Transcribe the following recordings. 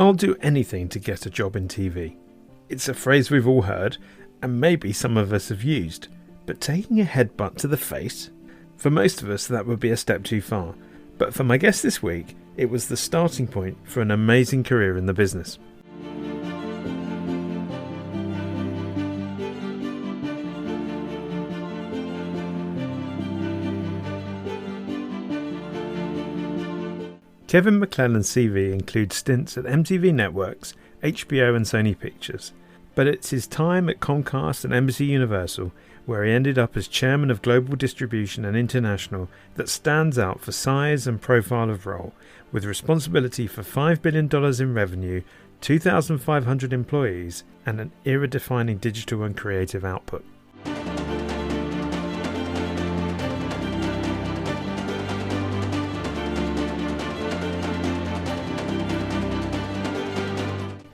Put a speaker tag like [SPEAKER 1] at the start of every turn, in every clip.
[SPEAKER 1] I'll do anything to get a job in TV. It's a phrase we've all heard, and maybe some of us have used, but taking a headbutt to the face? For most of us, that would be a step too far, but for my guest this week, it was the starting point for an amazing career in the business. Kevin MacLellan's CV includes stints at MTV Networks, HBO and Sony Pictures, but it's his time at Comcast and NBC Universal, where he ended up as chairman of Global Distribution and International, that stands out for size and profile of role, with responsibility for $5 billion in revenue, 2,500 employees, and an era-defining digital and creative output.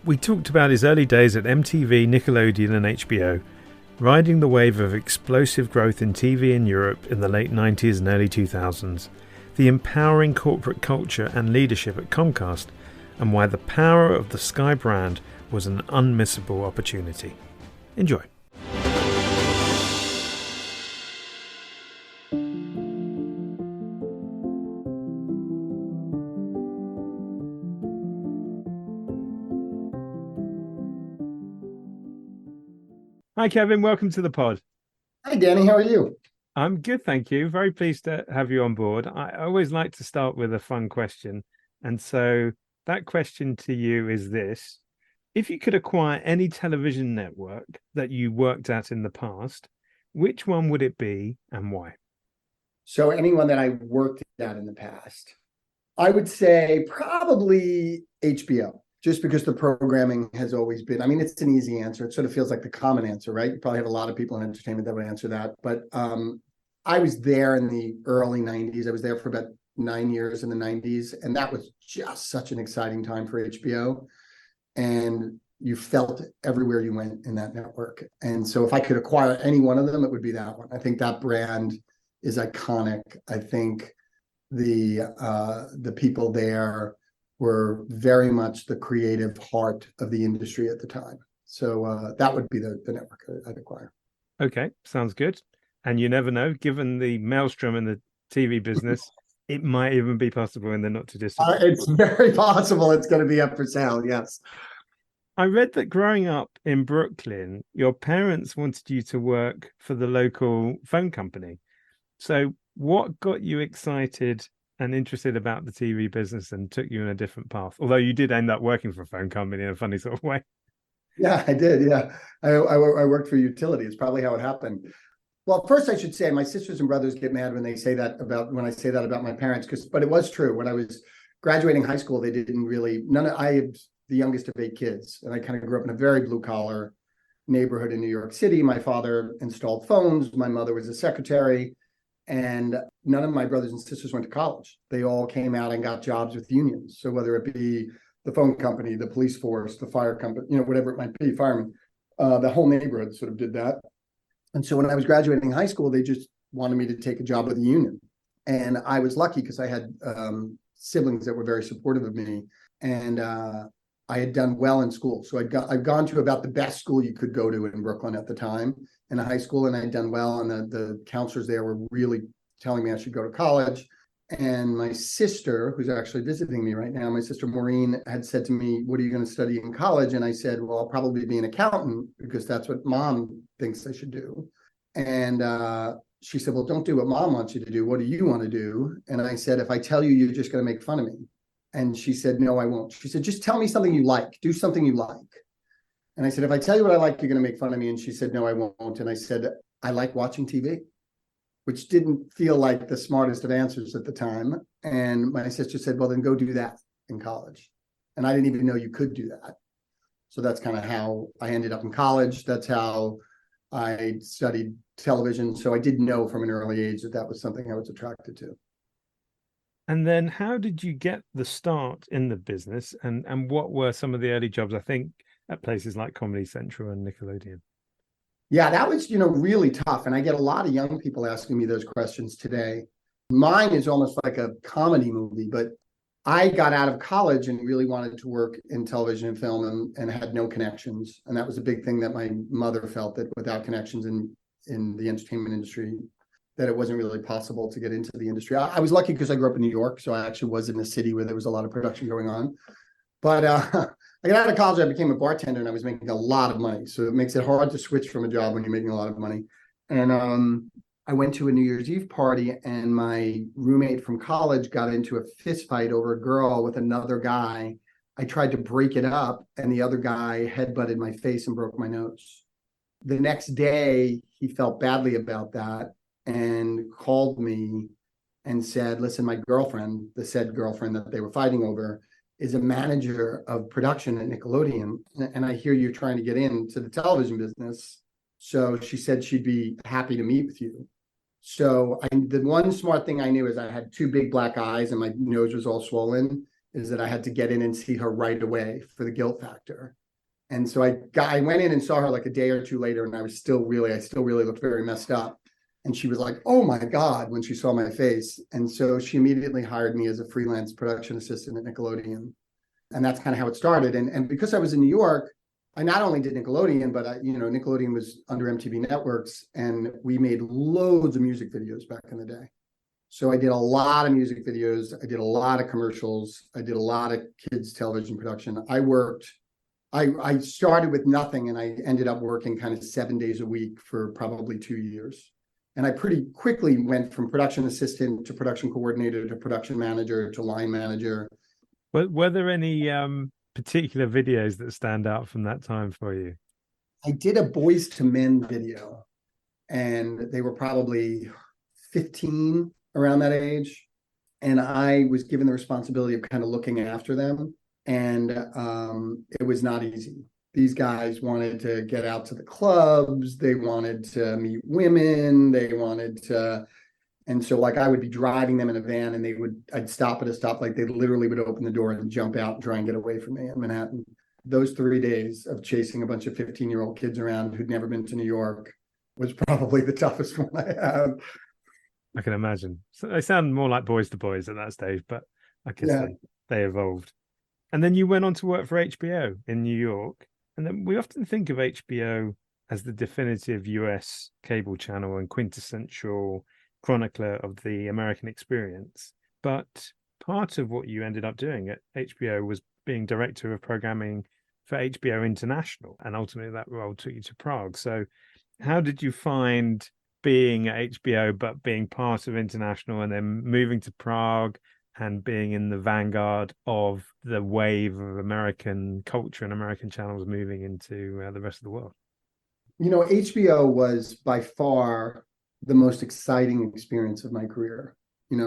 [SPEAKER 1] We talked about his early days at MTV, Nickelodeon and HBO, riding the wave of explosive growth in TV in Europe in the late 90s and early 2000s, the empowering corporate culture and leadership at Comcast, and why the power of the Sky brand was an unmissable opportunity. Enjoy. Hi, Kevin. Welcome to the pod.
[SPEAKER 2] Hi, Danny. How are you?
[SPEAKER 1] I'm good, thank you. Very pleased to have you on board. I always like to start with a fun question. And so that question to you is this. If you could acquire any television network that you worked at in the past, which one would it be and why?
[SPEAKER 2] So anyone that I worked at in the past, I would say probably HBO. Just because the programming has always been, I mean, it's an easy answer. It sort of feels like the common answer, right? You probably have a lot of people in entertainment that would answer that. But I was there in the early 90s. I was there for about 9 years in the 90s. And that was just such an exciting time for HBO. And you felt it everywhere you went in that network. And so if I could acquire any one of them, it would be that one. I think that brand is iconic. I think the people there were very much the creative heart of the industry at the time. So that would be the network I'd acquire.
[SPEAKER 1] Okay, sounds good. And you never know, given the maelstrom in the TV business, it might even be possible in the not too distant.
[SPEAKER 2] It's very possible it's going to be up for sale, yes.
[SPEAKER 1] I read that growing up in Brooklyn, your parents wanted you to work for the local phone company. So what got you excited and interested about the TV business and took you in a different path? Although you did end up working for a phone company in a funny sort of way.
[SPEAKER 2] Yeah, I did. Yeah. I worked for utility. It's probably how it happened. Well, first I should say my sisters and brothers get mad when I say that about my parents, but it was true. When I was graduating high school, they didn't really, I am the youngest of 8 kids, and I kind of grew up in a very blue collar neighborhood in New York City. My father installed phones. My mother was a secretary. And none of my brothers and sisters went to college. They all came out and got jobs with unions. So whether it be the phone company, the police force, the fire company, whatever it might be, firemen, the whole neighborhood sort of did that. And so when I was graduating high school, they just wanted me to take a job with a union. And I was lucky because I had siblings that were very supportive of me. And I had done well in school. So I'd gone to about the best school you could go to in Brooklyn at the time, in a high school, and I'd done well. And the counselors there were really telling me I should go to college. And my sister, who's actually visiting me right now, my sister Maureen, had said to me, "What are you going to study in college?" And I said, "Well, I'll probably be an accountant because that's what mom thinks I should do." And she said, "Well, don't do what mom wants you to do. What do you want to do?" And I said, "If I tell you, you're just going to make fun of me." And she said, "No, I won't." She said, "Just tell me something you like. Do something you like." And I said, "If I tell you what I like, you're going to make fun of me." And she said, "No, I won't." And I said, "I like watching TV," which didn't feel like the smartest of answers at the time. And my sister said, "Well, then go do that in college." And I didn't even know you could do that. So that's kind of how I ended up in college. That's how I studied television. So I did know from an early age that that was something I was attracted to.
[SPEAKER 1] And then how did you get the start in the business? And what were some of the early jobs, I think, at places like Comedy Central and Nickelodeon?
[SPEAKER 2] Yeah, that was, really tough. And I get a lot of young people asking me those questions today. Mine is almost like a comedy movie, but I got out of college and really wanted to work in television and film and had no connections. And that was a big thing that my mother felt, that without connections in the entertainment industry, that it wasn't really possible to get into the industry. I was lucky because I grew up in New York, so I actually was in a city where there was a lot of production going on. But I got out of college, I became a bartender, and I was making a lot of money. So it makes it hard to switch from a job when you're making a lot of money. And I went to a New Year's Eve party, and my roommate from college got into a fist fight over a girl with another guy. I tried to break it up, and the other guy headbutted my face and broke my nose. The next day, he felt badly about that and called me and said, listen, my girlfriend, the said girlfriend that they were fighting over, is a manager of production at Nickelodeon. And I hear you're trying to get into the television business. So she said she'd be happy to meet with you. So the one smart thing I knew is I had two big black eyes and my nose was all swollen, is that I had to get in and see her right away for the guilt factor. And so I went in and saw her like a day or two later, and I still really looked very messed up. And she was like, oh my God, when she saw my face. And so she immediately hired me as a freelance production assistant at Nickelodeon. And that's kind of how it started. And because I was in New York, I not only did Nickelodeon, but Nickelodeon was under MTV Networks, and we made loads of music videos back in the day. So I did a lot of music videos. I did a lot of commercials. I did a lot of kids television production. I started with nothing, and I ended up working kind of 7 days a week for probably 2 years. And I pretty quickly went from production assistant to production coordinator to production manager to line manager.
[SPEAKER 1] Were there any particular videos that stand out from that time for you?
[SPEAKER 2] I did a Boys to Men video, and they were probably 15, around that age. And I was given the responsibility of kind of looking after them. And it was not easy. These guys wanted to get out to the clubs. They wanted to meet women. And so like I would be driving them in a van, and I'd stop at a stop, like they literally would open the door and jump out and try and get away from me in Manhattan. Those 3 days of chasing a bunch of 15-year-old kids around who'd never been to New York was probably the toughest one I have.
[SPEAKER 1] I can imagine. So they sound more like Boys to Boys at that stage, but I guess they evolved. And then you went on to work for HBO in New York. And then we often think of HBO as the definitive US cable channel and quintessential chronicler of the American experience. But part of what you ended up doing at HBO was being director of programming for HBO International. And ultimately that role took you to Prague. So how did you find being at HBO, but being part of International and then moving to Prague and being in the vanguard of the wave of American culture and American channels moving into the rest of the world?
[SPEAKER 2] HBO was by far the most exciting experience of my career.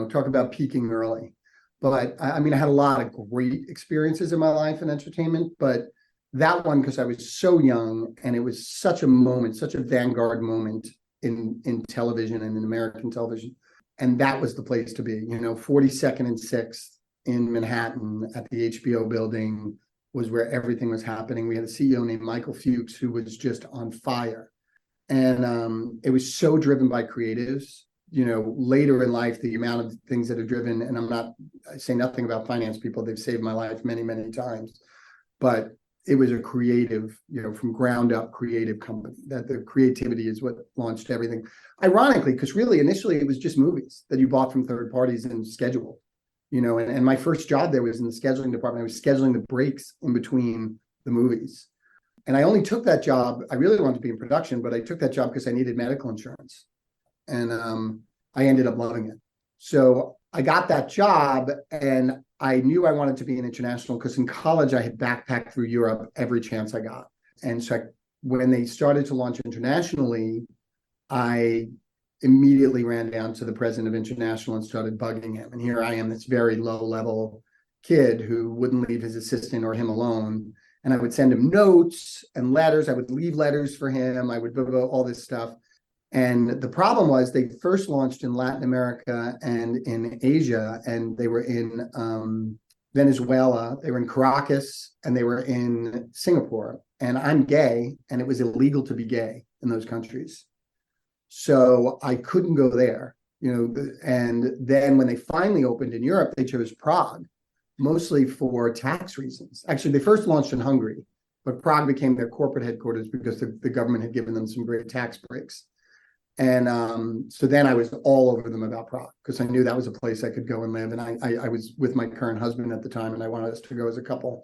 [SPEAKER 2] Talk about peaking early. But I had a lot of great experiences in my life in entertainment, but that one, because I was so young and it was such a moment, such a vanguard moment in television and in American television. And that was the place to be. 42nd and 6th in Manhattan at the HBO building was where everything was happening. We had a CEO named Michael Fuchs who was just on fire. And it was so driven by creatives. Later in life, the amount of things that are driven, and I say nothing about finance people, they've saved my life many, many times. But it was a creative, from ground up creative company, that the creativity is what launched everything. Ironically, because really initially it was just movies that you bought from third parties and scheduled, and my first job there was in the scheduling department. I was scheduling the breaks in between the movies. And I only took that job. I really wanted to be in production, but I took that job because I needed medical insurance. And I ended up loving it. So I got that job, and I knew I wanted to be an international because in college I had backpacked through Europe every chance I got. And so when they started to launch internationally, I immediately ran down to the president of International and started bugging him. And here I am, this very low-level kid who wouldn't leave his assistant or him alone. And I would send him notes and letters. I would leave letters for him. I would do all this stuff. And the problem was they first launched in Latin America and in Asia, and they were in Venezuela, they were in Caracas, and they were in Singapore. And I'm gay, and it was illegal to be gay in those countries. So I couldn't go there, and then when they finally opened in Europe, they chose Prague mostly for tax reasons. Actually, they first launched in Hungary, but Prague became their corporate headquarters because the government had given them some great tax breaks. And so then I was all over them about Prague because I knew that was a place I could go and live. And I was with my current husband at the time, and I wanted us to go as a couple.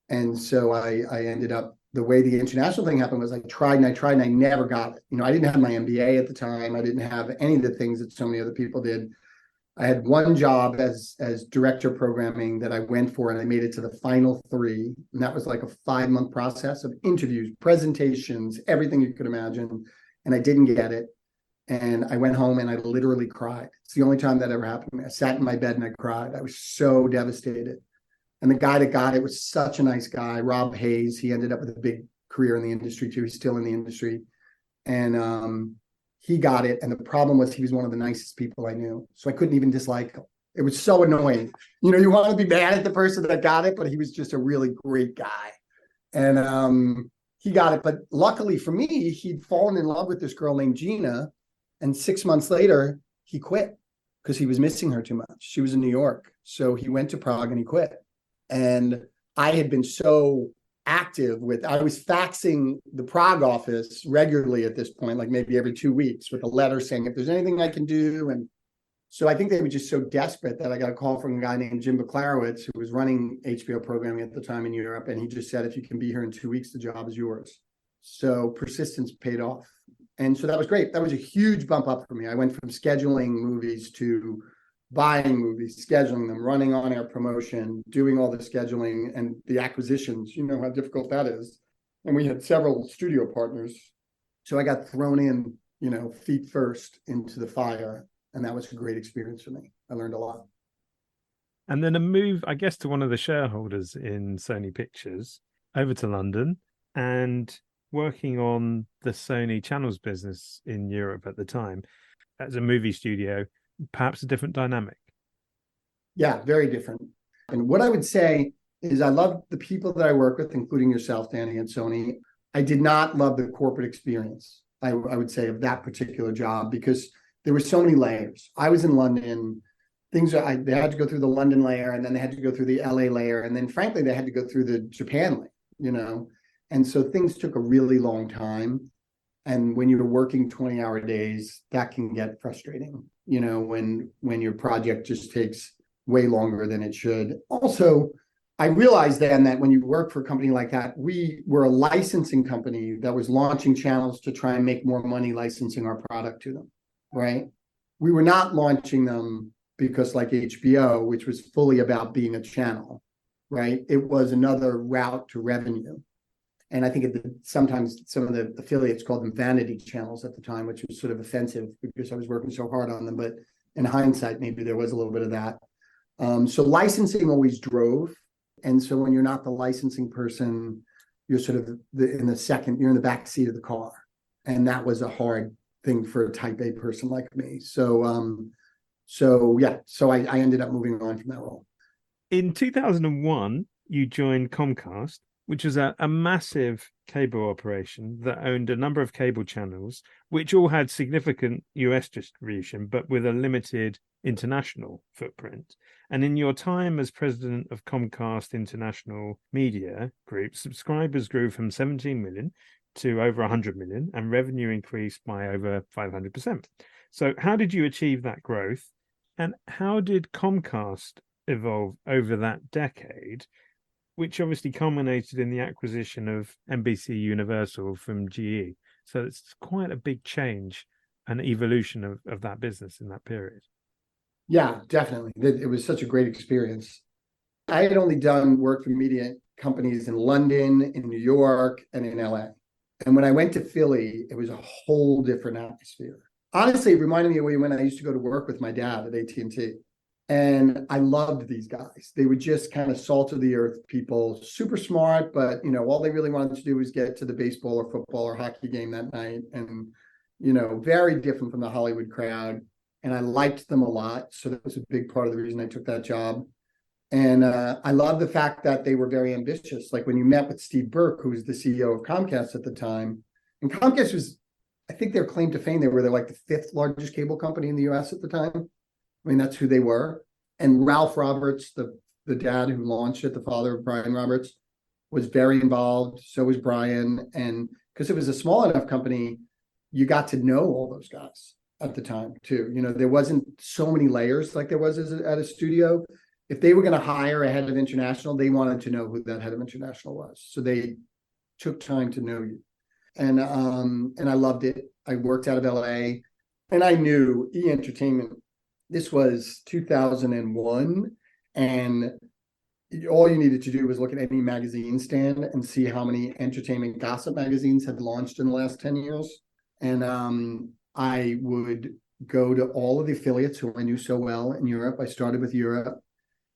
[SPEAKER 2] And so I ended up, the way the international thing happened was I tried and I never got it. I didn't have my MBA at the time. I didn't have any of the things that so many other people did. I had one job as director of programming that I went for, and I made it to the final 3. And that was like a 5-month process of interviews, presentations, everything you could imagine. And I didn't get it. And I went home and I literally cried. It's the only time that ever happened to me. I sat in my bed and I cried. I was so devastated. And the guy that got it was such a nice guy, Rob Hayes. He ended up with a big career in the industry too. He's still in the industry. And he got it. And the problem was he was one of the nicest people I knew. So I couldn't even dislike him. It was so annoying. You want to be mad at the person that got it, but he was just a really great guy. And he got it. But luckily for me, he'd fallen in love with this girl named Gina. And 6 months later, he quit because he was missing her too much. She was in New York. So he went to Prague and he quit. And I had been so active I was faxing the Prague office regularly at this point, like maybe every 2 weeks with a letter saying if there's anything I can do. And so I think they were just so desperate that I got a call from a guy named Jim Buklarowicz, who was running HBO programming at the time in Europe. And he just said, if you can be here in 2 weeks, the job is yours. So persistence paid off. And so that was great. That was a huge bump up for me. I went from scheduling movies to buying movies, scheduling them, running on-air promotion, doing all the scheduling and the acquisitions. You know how difficult that is. And we had several studio partners. So I got thrown in, feet first into the fire. And that was a great experience for me. I learned a lot.
[SPEAKER 1] And then a move, I guess, to one of the shareholders in Sony Pictures over to London and working on the Sony channels business in Europe at the time as a movie studio. Perhaps a different dynamic.
[SPEAKER 2] Yeah, very different. And what I would say is I love the people that I work with, including yourself, Danny, at Sony. I did not love the corporate experience, I would say, of that particular job because there were so many layers. I was in London. They had to go through the London layer, and then they had to go through the LA layer. And then, frankly, they had to go through the Japan layer, And so things took a really long time. And when you're working 20-hour days, that can get frustrating, when your project just takes way longer than it should. Also, I realized then that when you work for a company like that, we were a licensing company that was launching channels to try and make more money licensing our product to them, right? We were not launching them because like HBO, which was fully about being a channel, right? It was another route to revenue. And I think sometimes some of the affiliates called them vanity channels at the time, which was sort of offensive because I was working so hard on them. But in hindsight, maybe there was a little bit of that. So licensing always drove. And so when you're not the licensing person, you're sort of you're in the back seat of the car. And that was a hard thing for a type A person like me. So I ended up moving on from that role.
[SPEAKER 1] In 2001, you joined Comcast, which was a massive cable operation that owned a number of cable channels, which all had significant US distribution, but with a limited international footprint. And in your time as president of Comcast International Media Group, subscribers grew from 17 million to over 100 million, and revenue increased by over 500%. So how did you achieve that growth? And how did Comcast evolve over that decade, which obviously culminated in the acquisition of NBC Universal from GE? So it's quite a big change and evolution of that business in that period.
[SPEAKER 2] Yeah, definitely. It was such a great experience. I had only done work for media companies in London, in New York, and in LA. And when I went to Philly, it was a whole different atmosphere. Honestly, it reminded me of when I used to go to work with my dad at AT&T. And I loved these guys. They were just kind of salt of the earth people, super smart, but, all they really wanted to do was get to the baseball or football or hockey game that night. And, very different from the Hollywood crowd. And I liked them a lot. So that was a big part of the reason I took that job. And I love the fact that they were very ambitious. Like when you met with Steve Burke, who was the CEO of Comcast at the time, and Comcast was, I think their claim to fame, they're like the 5th largest cable company in the US at the time. I mean, that's who they were. And Ralph Roberts, the the dad who launched it, the father of Brian Roberts, was very involved. So was Brian. And because it was a small enough company, you got to know all those guys at the time too. There wasn't so many layers like there was at a studio. If they were going to hire a head of international, they wanted to know who that head of international was. So they took time to know you. And I loved it. I worked out of LA, and I knew E Entertainment. This was 2001, and all you needed to do was look at any magazine stand and see how many entertainment gossip magazines had launched in the last 10 years. And I would go to all of the affiliates who I knew so well in Europe. I started with Europe,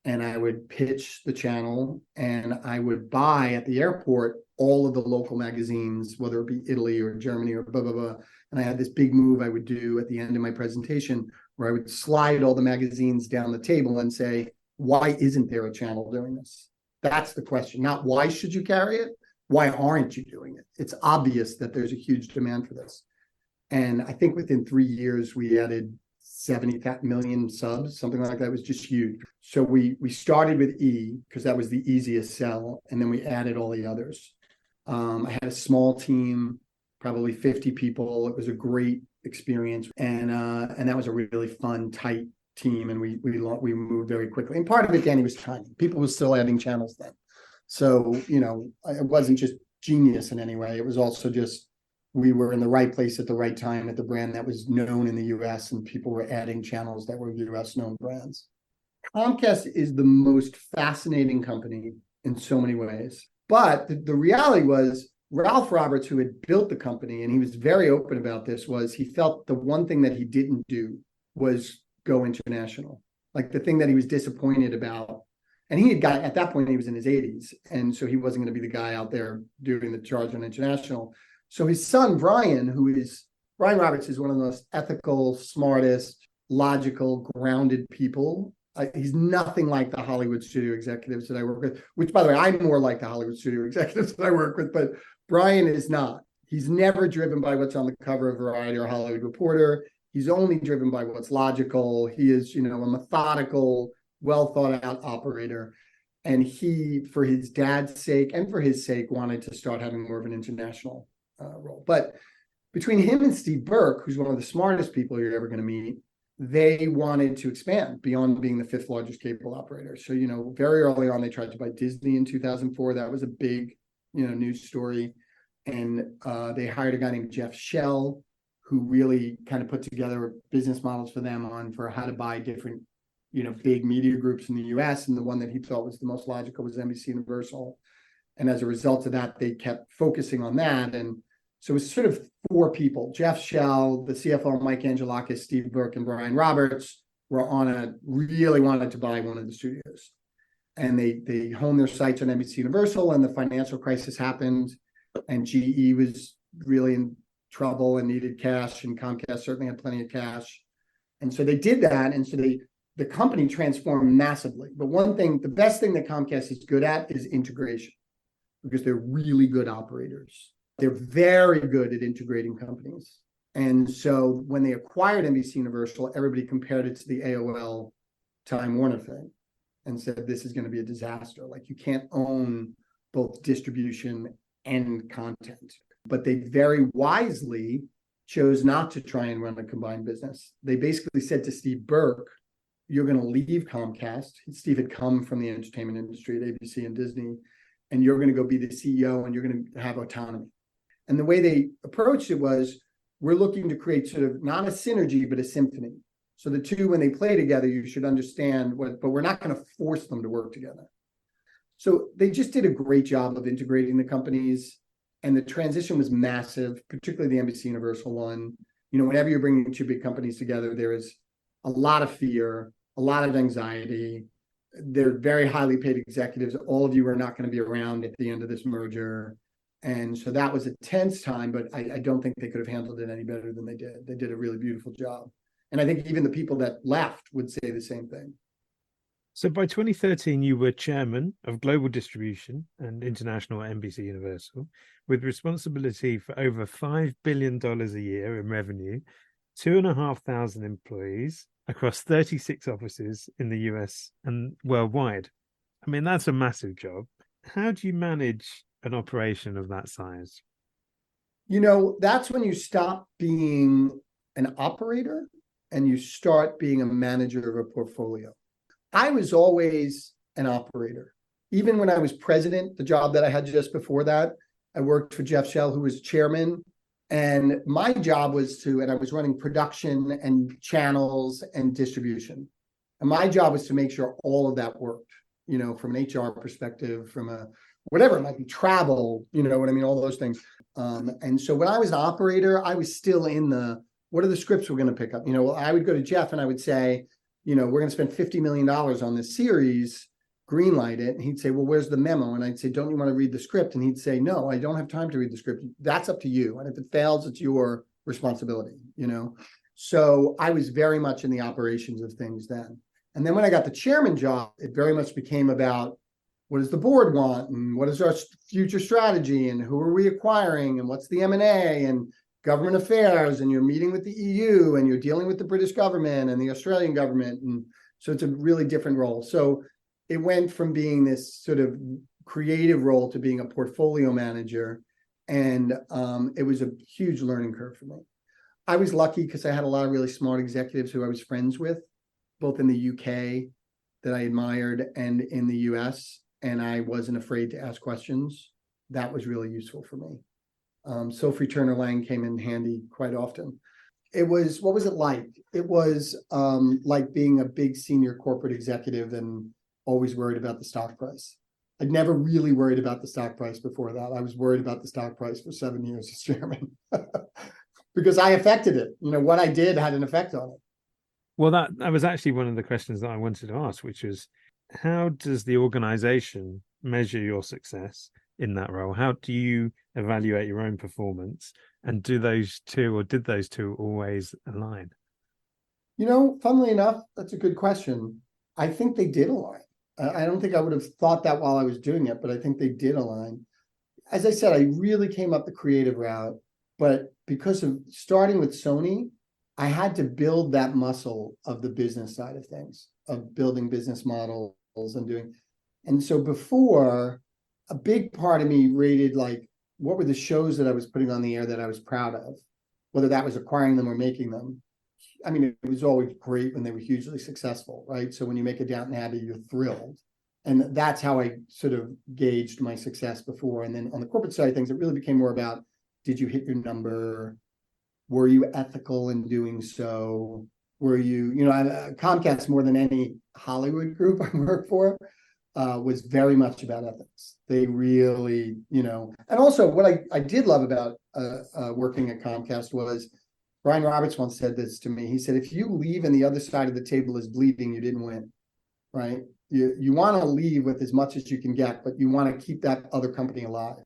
[SPEAKER 2] and I would pitch the channel, and I would buy at the airport all of the local magazines, whether it be Italy or Germany or blah, blah, blah. And I had this big move I would do at the end of my presentation where I would slide all the magazines down the table and say, why isn't there a channel doing this? That's the question. Not why should you carry it? Why aren't you doing it? It's obvious that there's a huge demand for this. And I think within 3 years, we added 70 million subs, something like that. It was just huge. So we started with E because that was the easiest sell. And then we added all the others. I had a small team, probably 50 people. It was a great experience. And that was a really fun, tight team. And we moved very quickly. And part of it, Danny, was timing. People were still adding channels then. So, it wasn't just genius in any way. It was also just, we were in the right place at the right time at the brand that was known in the US, and people were adding channels that were US known brands. Comcast is the most fascinating company in so many ways. But the reality was Ralph Roberts, who had built the company, and he was very open about this, was he felt the one thing that he didn't do was go international. Like the thing that he was disappointed about. And he had got, at that point, he was in his 80s. And so he wasn't going to be the guy out there doing the charge on international. So his son, Brian Roberts is one of the most ethical, smartest, logical, grounded people. He's nothing like the Hollywood studio executives that I work with, which, by the way, I'm more like the Hollywood studio executives that I work with, but Brian is not. He's never driven by what's on the cover of Variety or Hollywood Reporter. He's only driven by what's logical. He is, a methodical, well thought out operator. And he, for his dad's sake and for his sake, wanted to start having more of an international role. But between him and Steve Burke, who's one of the smartest people you're ever going to meet, they wanted to expand beyond being the fifth largest cable operator. So, very early on, they tried to buy Disney in 2004. That was a big, news story. And they hired a guy named Jeff Shell, who really kind of put together business models for them for how to buy different, big media groups in the US. And the one that he thought was the most logical was NBC Universal. And as a result of that, they kept focusing on that. And so it was sort of four people: Jeff Shell, the CFO, Mike Angelakis, Steve Burke, and Brian Roberts really wanted to buy one of the studios. And they honed their sights on NBC Universal, and the financial crisis happened, and GE was really in trouble and needed cash, and Comcast certainly had plenty of cash. And so they did that. And so the company transformed massively. But the best thing that Comcast is good at is integration, because they're really good operators. They're very good at integrating companies. And so when they acquired NBC Universal, everybody compared it to the AOL Time Warner thing and said, this is going to be a disaster. Like, you can't own both distribution and content. But they very wisely chose not to try and run a combined business. They basically said to Steve Burke, you're going to leave Comcast. Steve had come from the entertainment industry at ABC and Disney, and you're going to go be the CEO, and you're going to have autonomy. And the way they approached it was, we're looking to create sort of not a synergy, but a symphony. So the two, when they play together, you should understand but we're not going to force them to work together. So they just did a great job of integrating the companies, and the transition was massive, particularly the NBC Universal one. Whenever you're bringing two big companies together, there is a lot of fear, a lot of anxiety. They're very highly paid executives. All of you are not going to be around at the end of this merger. And so that was a tense time, but I don't think they could have handled it any better than they did. They did a really beautiful job. And I think even the people that left would say the same thing.
[SPEAKER 1] So by 2013, you were chairman of global distribution and international at NBC Universal, with responsibility for over $5 billion a year in revenue, 2,500 employees across 36 offices in the US and worldwide. I mean, that's a massive job. How do you manage an operation of that size?
[SPEAKER 2] That's when you stop being an operator and you start being a manager of a portfolio. I was always an operator. Even when I was president, the job that I had just before that, I worked for Jeff Shell, who was chairman. And my job was and I was running production and channels and distribution. And my job was to make sure all of that worked, from an HR perspective, from a whatever it might be, travel, you know what I mean, all those things. And so when I was an operator, I was still in what are the scripts we're going to pick up? I would go to Jeff and I would say, we're going to spend $50 million on this series, greenlight it. And he'd say, well, where's the memo? And I'd say, don't you want to read the script? And he'd say, no, I don't have time to read the script. That's up to you. And if it fails, it's your responsibility, So I was very much in the operations of things then. And then when I got the chairman job, it very much became about what does the board want and what is our future strategy and who are we acquiring and what's the M&A and government affairs, and you're meeting with the EU and you're dealing with the British government and the Australian government. And so it's a really different role. So it went from being this sort of creative role to being a portfolio manager. And it was a huge learning curve for me. I was lucky because I had a lot of really smart executives who I was friends with, both in the UK that I admired and in the US. And I wasn't afraid to ask questions. That was really useful for me. Sophie Turner-Lang came in handy quite often. What was it like? It was like being a big senior corporate executive and always worried about the stock price. I'd never really worried about the stock price before that. I was worried about the stock price for 7 years as chairman because I affected it. What I did had an effect on it.
[SPEAKER 1] Well, that was actually one of the questions that I wanted to ask, which was, how does the organization measure your success in that role? How do you evaluate your own performance? And did those two always align?
[SPEAKER 2] Funnily enough, that's a good question. I think they did align. I don't think I would have thought that while I was doing it, but I think they did align. As I said, I really came up the creative route, but because of starting with Sony, I had to build that muscle of the business side of things, of building business models and so before, a big part of me rated like, what were the shows that I was putting on the air that I was proud of, whether that was acquiring them or making them. I mean, it was always great when they were hugely successful, right? So when you make a Downton Abbey, you're thrilled. And that's how I sort of gauged my success before. And then on the corporate side of things, it really became more about, did you hit your number? Were you ethical in doing so? Were you, Comcast, more than any Hollywood group I worked for, was very much about ethics. They really, and also what I did love about working at Comcast was, Brian Roberts once said this to me. He said, if you leave and the other side of the table is bleeding, you didn't win, right? You want to leave with as much as you can get, but you want to keep that other company alive.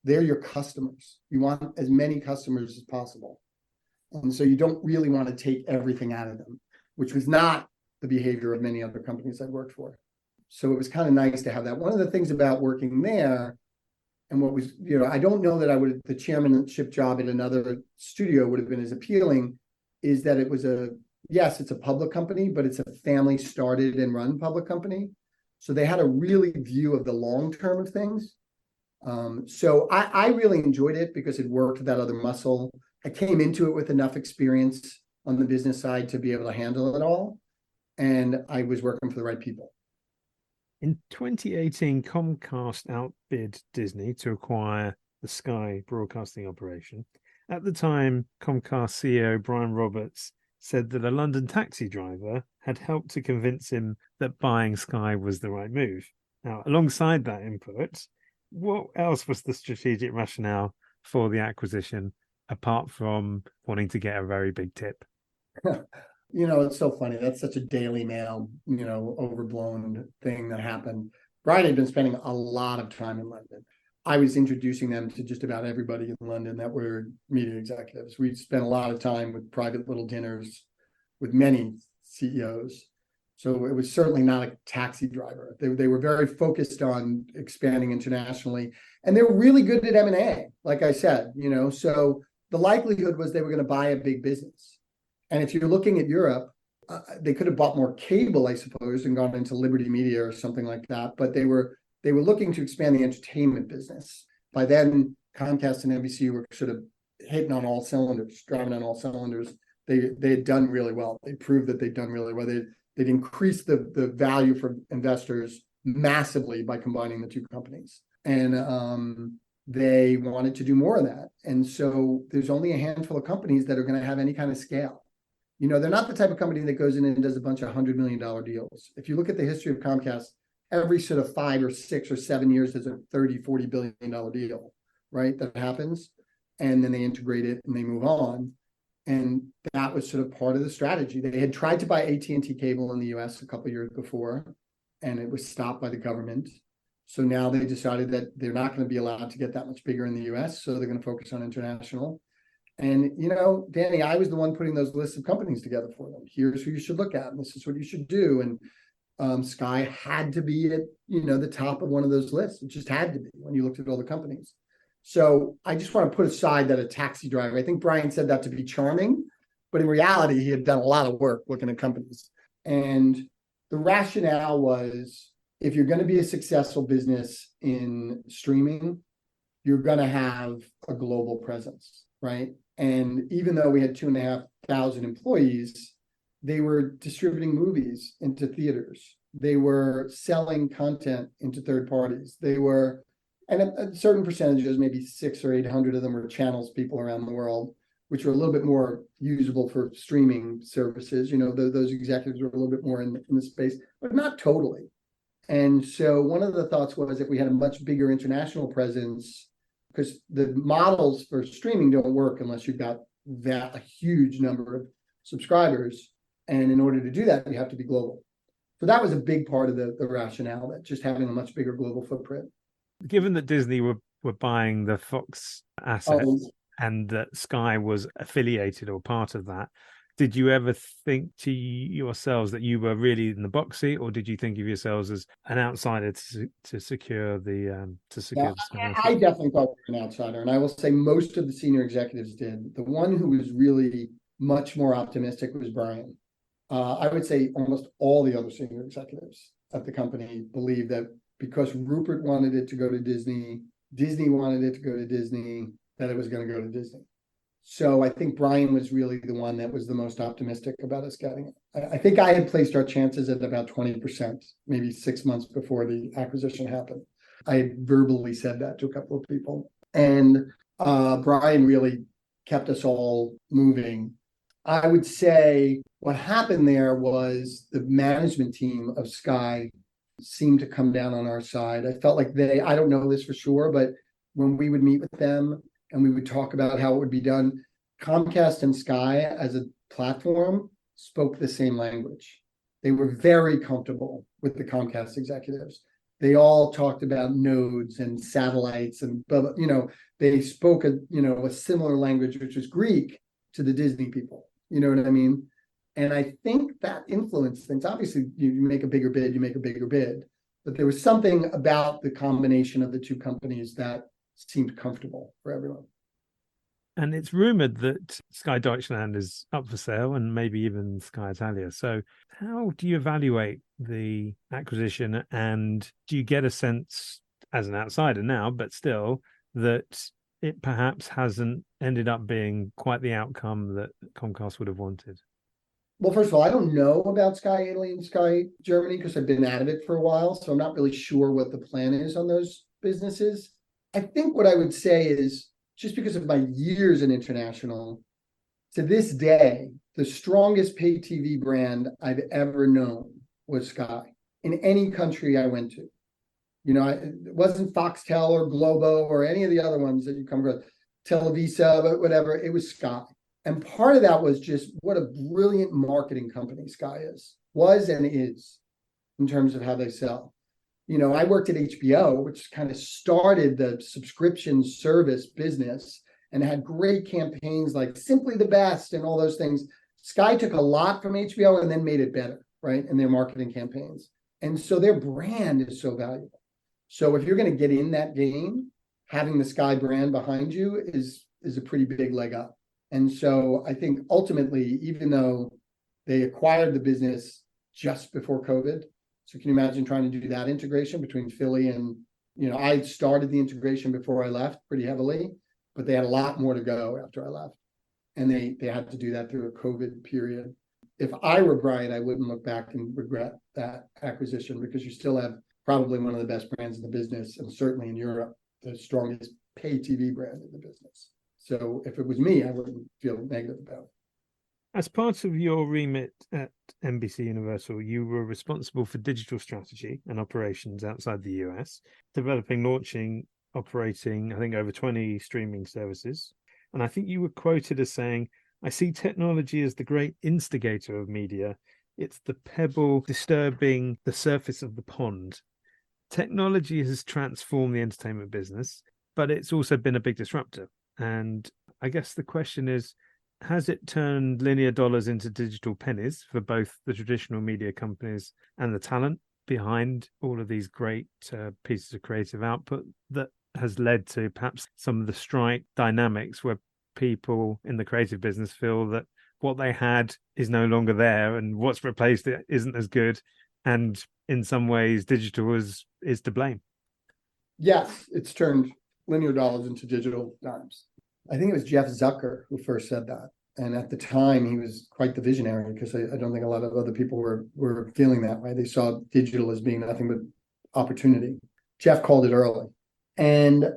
[SPEAKER 2] They're your customers. You want as many customers as possible. And so you don't really want to take everything out of them, which was not the behavior of many other companies I'd worked for. So it was kind of nice to have that. One of the things about working there, and what was, I don't know that the chairmanship job at another studio would have been as appealing, is that it was it's a public company, but it's a family started and run public company. So they had a really view of the long term of things. So I really enjoyed it because it worked that other muscle. I came into it with enough experience on the business side to be able to handle it all. And I was working for the right people.
[SPEAKER 1] In 2018, Comcast outbid Disney to acquire the Sky broadcasting operation. At the time, Comcast CEO Brian Roberts said that a London taxi driver had helped to convince him that buying Sky was the right move. Now, alongside that input, what else was the strategic rationale for the acquisition, apart from wanting to get a very big tip?
[SPEAKER 2] It's so funny. That's such a Daily Mail, overblown thing that happened. Brian had been spending a lot of time in London. I was introducing them to just about everybody in London that were media executives. We spent a lot of time with private little dinners with many CEOs. So it was certainly not a taxi driver. They were very focused on expanding internationally, and they were really good at M&A, like I said, so the likelihood was they were going to buy a big business. And if you're looking at Europe, they could have bought more cable, I suppose, and gone into Liberty Media or something like that. But they were looking to expand the entertainment business. By then, Comcast and NBC were sort of hitting on all cylinders, driving on all cylinders. They had done really well. They proved that they'd done really well. They'd increased the value for investors massively by combining the two companies. And they wanted to do more of that. And so there's only a handful of companies that are going to have any kind of scale. They're not the type of company that goes in and does a bunch of $100 million deals. If you look at the history of Comcast, every sort of 5 or 6 or 7 years, there's a $30-40 billion deal, right? That happens. And then they integrate it and they move on. And that was sort of part of the strategy. They had tried to buy AT&T Cable in the US a couple of years before, and it was stopped by the government. So now they decided that they're not going to be allowed to get that much bigger in the US. So they're going to focus on international. And, Danny, I was the one putting those lists of companies together for them. Here's who you should look at, and this is what you should do. And Sky had to be at, the top of one of those lists. It just had to be when you looked at all the companies. So I just want to put aside that a taxi driver, I think Brian said that to be charming, but in reality, he had done a lot of work looking at companies. And the rationale was, if you're going to be a successful business in streaming, you're going to have a global presence, right? And even though we had 2,500 employees, they were distributing movies into theaters. They were selling content into third parties. And a certain percentages, maybe 600 or 800 of them were channels people around the world, which were a little bit more usable for streaming services. Those executives were a little bit more in the space, but not totally. And so one of the thoughts was, if we had a much bigger international presence, because the models for streaming don't work unless you've got a huge number of subscribers. And in order to do that, you have to be global. So that was a big part of the rationale, that just having a much bigger global footprint.
[SPEAKER 1] Given that Disney were buying the Fox assets and that Sky was affiliated or part of that, did you ever think to yourselves that you were really in the box seat, or did you think of yourselves as an outsider to secure the Sky
[SPEAKER 2] I definitely thought we were an outsider, and I will say most of the senior executives did. The one who was really much more optimistic was Brian. I would say almost all the other senior executives at the company believed that because Rupert wanted it to go to Disney, Disney wanted it to go to Disney, that it was going to go to Disney. So I think Brian was really the one that was the most optimistic about us getting it. I think I had placed our chances at about 20%, maybe 6 months before the acquisition happened. I had verbally said that to a couple of people. And Brian really kept us all moving. I would say what happened there was the management team of Sky seemed to come down on our side. I felt like I don't know this for sure, but when we would meet with them and we would talk about how it would be done, Comcast and Sky as a platform spoke the same language. They were very comfortable with the Comcast executives. They all talked about nodes and satellites, and they spoke a similar language, which was Greek, to the Disney people. You know what I mean? And I think that influenced things. Obviously, you make a bigger bid, but there was something about the combination of the two companies that seemed comfortable for everyone.
[SPEAKER 1] And it's rumored that Sky Deutschland is up for sale, and maybe even Sky Italia. So how do you evaluate the acquisition, and do you get a sense, as an outsider now, but still, that it perhaps hasn't ended up being quite the outcome that Comcast would have wanted?
[SPEAKER 2] Well, first of all, I don't know about Sky Italy and Sky Germany because I've been at it for a while, so I'm not really sure what the plan is on those businesses. I think what I would say is, just because of my years in international, to this day, the strongest pay TV brand I've ever known was Sky in any country I went to. It wasn't Foxtel or Globo or any of the other ones that you come across, Televisa, but whatever, it was Sky. And part of that was just what a brilliant marketing company Sky was and is in terms of how they sell. I worked at HBO, which kind of started the subscription service business and had great campaigns like Simply the Best and all those things. Sky took a lot from HBO and then made it better, right, in their marketing campaigns. And so their brand is so valuable. So if you're going to get in that game, having the Sky brand behind you is a pretty big leg up. And so I think ultimately, even though They acquired the business just before COVID. So can you imagine trying to do that integration between Philly and, I started the integration before I left pretty heavily, but they had a lot more to go after I left. And they had to do that through a COVID period. If I were Brian, I wouldn't look back and regret that acquisition, because you still have probably one of the best brands in the business, and certainly in Europe, the strongest pay TV brand in the business. So if it was me, I wouldn't feel negative about it.
[SPEAKER 1] As part of your remit at NBC Universal, you were responsible for digital strategy and operations outside the US, developing, launching, operating, I think, over 20 streaming services. And I think you were quoted as saying, "I see technology as the great instigator of media. It's the pebble disturbing the surface of the pond." Technology has transformed the entertainment business, but it's also been a big disruptor. And I guess the question is, has it turned linear dollars into digital pennies for both the traditional media companies and the talent behind all of these great pieces of creative output that has led to perhaps some of the strike dynamics where people in the creative business feel that what they had is no longer there and what's replaced it isn't as good, and in some ways digital is to blame?
[SPEAKER 2] Yes, it's turned linear dollars into digital dimes. I think it was Jeff Zucker who first said that. And at the time, he was quite the visionary, because I don't think a lot of other people were feeling that way. They saw digital as being nothing but opportunity. Jeff called it early. And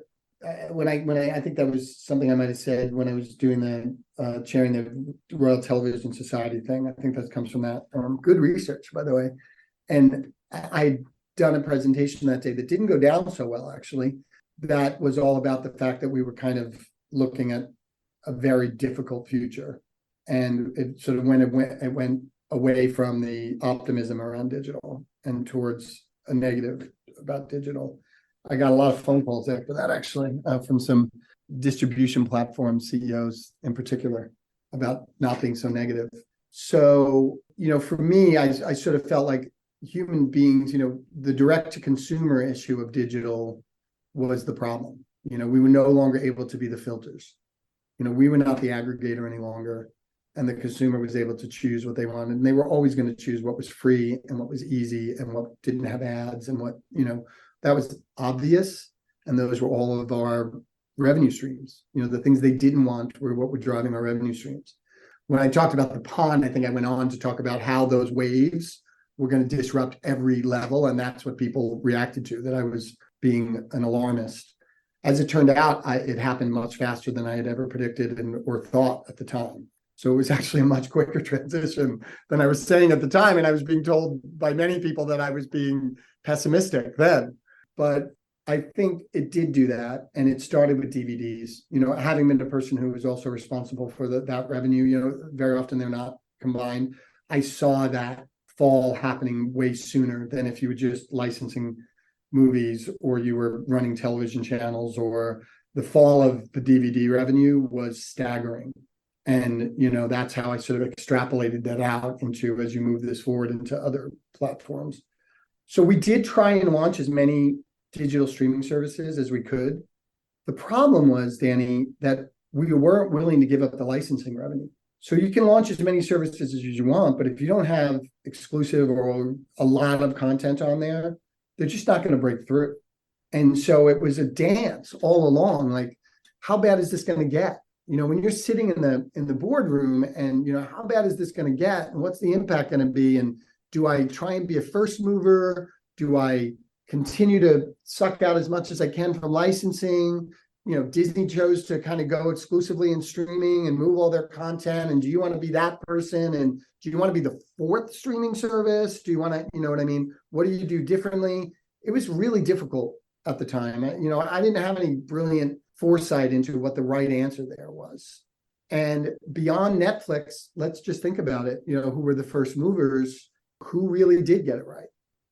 [SPEAKER 2] when I think that was something I might have said when I was doing the chairing the Royal Television Society thing. I think that comes from that. Good research, by the way. And I'd done a presentation that day that didn't go down so well, actually. That was all about the fact that we were kind of looking at a very difficult future, and it sort of went away from the optimism around digital and towards a negative about digital. I got a lot of phone calls after that, actually, from some distribution platform CEOs in particular, about not being so negative. So, for me, I sort of felt like human beings, the direct to consumer issue of digital was the problem. We were no longer able to be the filters. We were not the aggregator any longer, and the consumer was able to choose what they wanted. And they were always going to choose what was free and what was easy and what didn't have ads and what, that was obvious. And those were all of our revenue streams. The things they didn't want were what were driving our revenue streams. When I talked about the pond, I think I went on to talk about how those waves were going to disrupt every level. And that's what people reacted to, that I was being an alarmist. As it turned out, it happened much faster than I had ever predicted or thought at the time. So it was actually a much quicker transition than I was saying at the time. And I was being told by many people that I was being pessimistic then. But I think it did do that. And it started with DVDs. Having been the person who was also responsible for that revenue, very often they're not combined. I saw that fall happening way sooner than if you were just licensing movies or you were running television channels. Or the fall of the DVD revenue was staggering. And, that's how I sort of extrapolated that out into, as you move this forward, into other platforms. So we did try and launch as many digital streaming services as we could. The problem was, Danny, that we weren't willing to give up the licensing revenue. So you can launch as many services as you want, but if you don't have exclusive or a lot of content on there, they're just not going to break through. And so it was a dance all along. Like, how bad is this going to get? When you're sitting in the boardroom and, how bad is this going to get? And what's the impact going to be? And do I try and be a first mover? Do I continue to suck out as much as I can from licensing? Disney chose to kind of go exclusively in streaming and move all their content. And do you want to be that person? And do you want to be the fourth streaming service? Do you want to, what I mean? What do you do differently? It was really difficult at the time. I didn't have any brilliant foresight into what the right answer there was. And beyond Netflix, let's just think about it. Who were the first movers? Who really did get it right?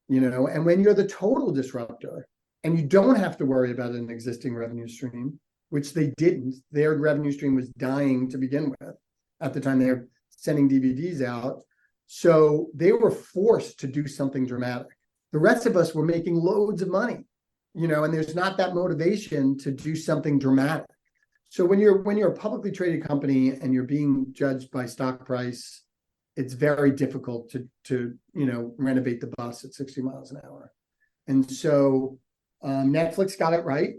[SPEAKER 2] And when you're the total disruptor, and you don't have to worry about an existing revenue stream, which they didn't. Their revenue stream was dying to begin with at the time they were sending DVDs out. So they were forced to do something dramatic. The rest of us were making loads of money, and there's not that motivation to do something dramatic. So when you're a publicly traded company and you're being judged by stock price, it's very difficult to renovate the bus at 60 miles an hour. And so Netflix got it right.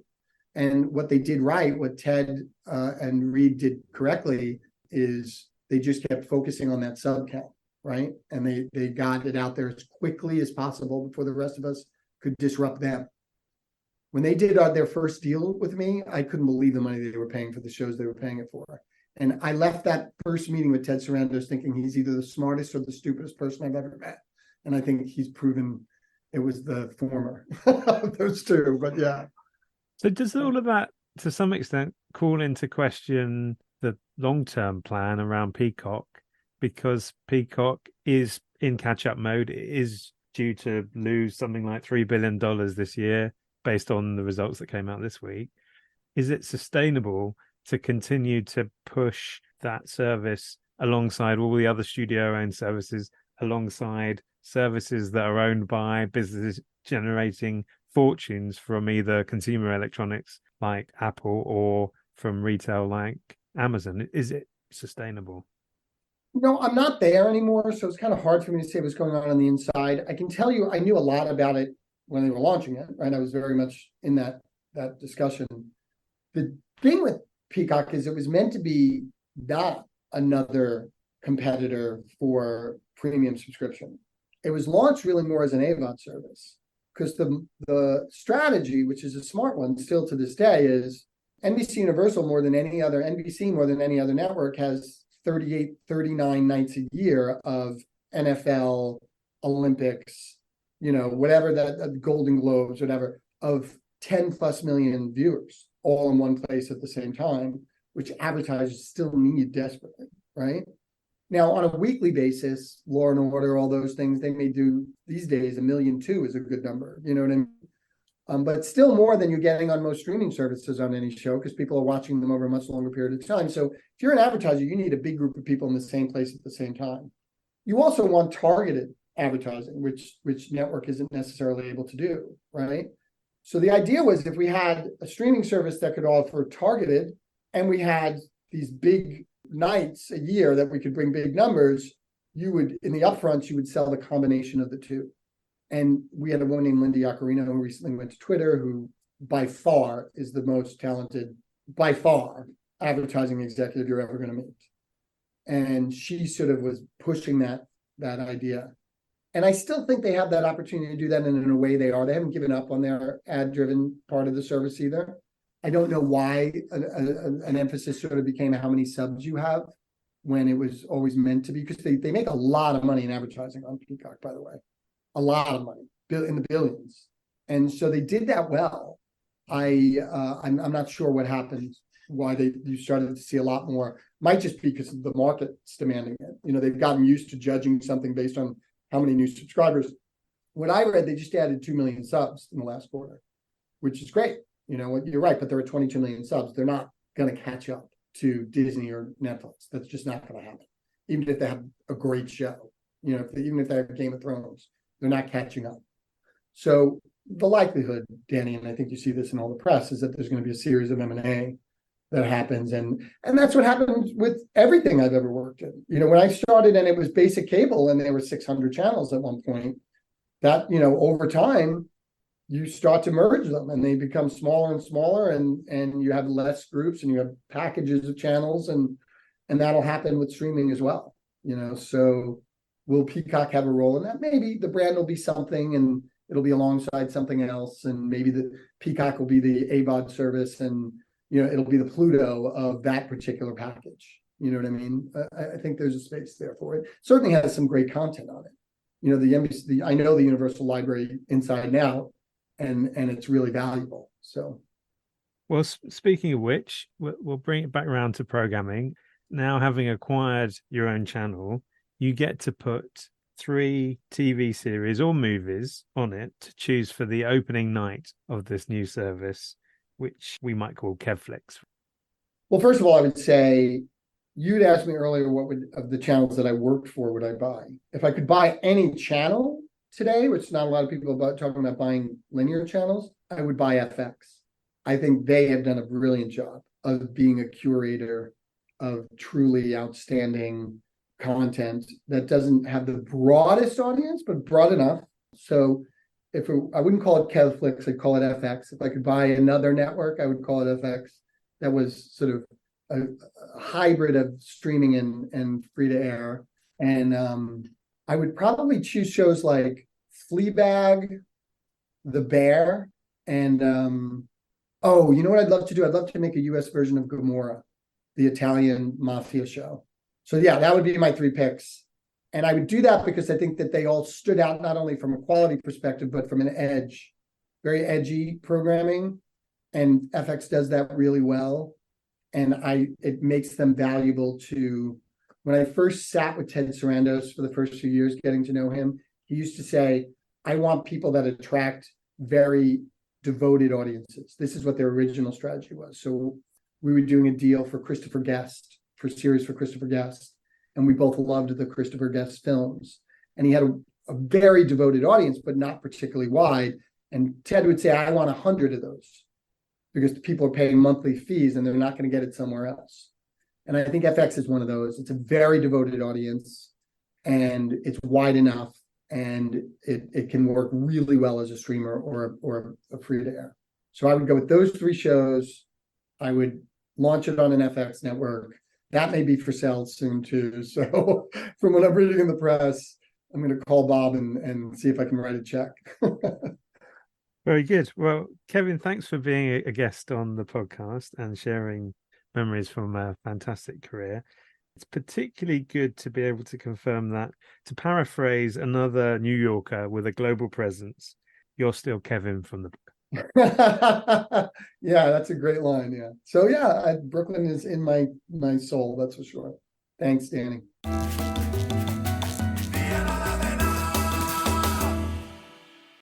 [SPEAKER 2] And what they did right, what Ted and Reed did correctly, is they just kept focusing on that sub count, right? And they got it out there as quickly as possible before the rest of us could disrupt them. When they did their first deal with me, I couldn't believe the money they were paying for the shows they were paying it for. And I left that first meeting with Ted Sarandos thinking he's either the smartest or the stupidest person I've ever met. And I think he's proven it was the former of those two. But yeah.
[SPEAKER 1] So does all of that, to some extent, call into question the long-term plan around Peacock? Because Peacock is in catch-up mode. It is due to lose something like $3 billion this year based on the results that came out this week. Is it sustainable to continue to push that service alongside all the other studio-owned services, alongside services that are owned by businesses generating fortunes from either consumer electronics like Apple or from retail like Amazon? Is it sustainable?
[SPEAKER 2] No, I'm not there anymore, so it's kind of hard for me to say what's going on the inside. I can tell you I knew a lot about it when they were launching it, right? I was very much in that discussion. The thing with Peacock is it was meant to be not another competitor for premium subscription. It was launched really more as an AVOD service, because the strategy, which is a smart one still to this day, is NBC Universal NBC more than any other network has 38, 39 nights a year of NFL, Olympics, whatever that Golden Globes, whatever, of 10 plus million viewers all in one place at the same time, which advertisers still need desperately, right? Now, on a weekly basis, Law and Order, all those things, they may do these days, 1.2 million is a good number, you know what I mean? But still more than you're getting on most streaming services on any show, because people are watching them over a much longer period of time. So if you're an advertiser, you need a big group of people in the same place at the same time. You also want targeted advertising, which network isn't necessarily able to do, right? So the idea was, if we had a streaming service that could offer targeted, and we had these big nights a year that we could bring big numbers, you would, in the upfronts, you would sell the combination of the two. And we had a woman named Linda Yaccarino who recently went to Twitter, who by far is the most talented, by far, advertising executive you're ever going to meet. And she sort of was pushing that idea. And I still think they have that opportunity to do that, and in a way they are. They haven't given up on their ad-driven part of the service either. I don't know why an emphasis sort of became how many subs you have, when it was always meant to be, because they make a lot of money in advertising on Peacock, by the way. A lot of money, in the billions. And so they did that well. I'm not sure what happened, why you started to see a lot more. Might just be because the market's demanding it. They've gotten used to judging something based on how many new subscribers. What I read, they just added 2 million subs in the last quarter, which is great. You're right, but there are 22 million subs. They're not going to catch up to Disney or Netflix. That's just not going to happen. Even if they have a great show, even if they have Game of Thrones, they're not catching up. So the likelihood, Danny, and I think you see this in all the press, is that there's going to be a series of M&A that happens. And that's what happened with everything I've ever worked in. When I started and it was basic cable and there were 600 channels at one point, that, over time, you start to merge them and they become smaller and smaller, and you have less groups and you have packages of channels, and that'll happen with streaming as well. So will Peacock have a role in that? Maybe the brand will be something and it'll be alongside something else, and maybe the Peacock will be the AVOD service, and it'll be the Pluto of that particular package. You know what I mean? I think there's a space there for it. Certainly has some great content on it. The NBC, I know the Universal Library inside and out, and it's really valuable. So,
[SPEAKER 1] well, speaking of which, we'll bring it back around to programming. Now, having acquired your own channel, you get to put 3 TV series or movies on it to choose for the opening night of this new service, which we might call Kevflix.
[SPEAKER 2] Well, first of all, I would say, you'd asked me earlier of the channels that I worked for would I buy. If I could buy any channel today, which not a lot of people are talking about buying linear channels, I would buy FX. I think they have done a brilliant job of being a curator of truly outstanding content that doesn't have the broadest audience, but broad enough. So I wouldn't call it Kevflix, I'd call it FX. If I could buy another network, I would call it FX. That was sort of a hybrid of streaming and free to air. And I would probably choose shows like Fleabag, The Bear, and you know what I'd love to do? I'd love to make a US version of Gomorrah, the Italian mafia show. So yeah, that would be my 3 picks. And I would do that because I think that they all stood out, not only from a quality perspective, but from an edge, very edgy programming. And FX does that really well. And it makes them valuable to, when I first sat with Ted Sarandos for the first few years, getting to know him, he used to say, I want people that attract very devoted audiences. This is what their original strategy was. So we were doing a deal for Christopher Guest, for series for Christopher Guest. And we both loved the Christopher Guest films. And he had a very devoted audience, but not particularly wide. And Ted would say, I want 100 of those because the people are paying monthly fees and they're not going to get it somewhere else. And I think FX is one of those. It's a very devoted audience and it's wide enough and it can work really well as a streamer or a free to air. So I would go with those 3 shows. I would launch it on an FX network. That may be for sale soon too. So from what I'm reading in the press, I'm going to call Bob and see if I can write a check.
[SPEAKER 1] Very good. Well, Kevin, thanks for being a guest on the podcast and sharing memories from a fantastic career. It's particularly good to be able to confirm that, to paraphrase another New Yorker with a global presence, you're still Kevin from the book.
[SPEAKER 2] Yeah, that's a great line. Yeah. So yeah, Brooklyn is in my soul. That's for sure. Thanks, Danny.